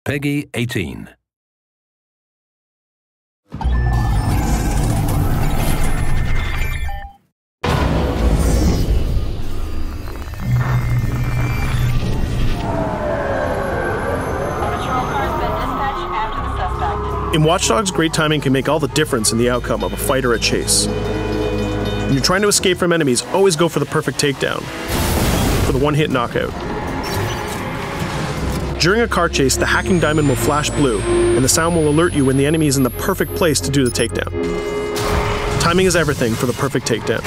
Peggy 18. In Watch Dogs, great timing can make all the difference in the outcome of a fight or a chase. When you're trying to escape from enemies, always go for the perfect takedown, for the one-hit knockout. During a car chase, the hacking diamond will flash blue, and the sound will alert you when the enemy is in the perfect place to do the takedown. Timing is everything for the perfect takedown.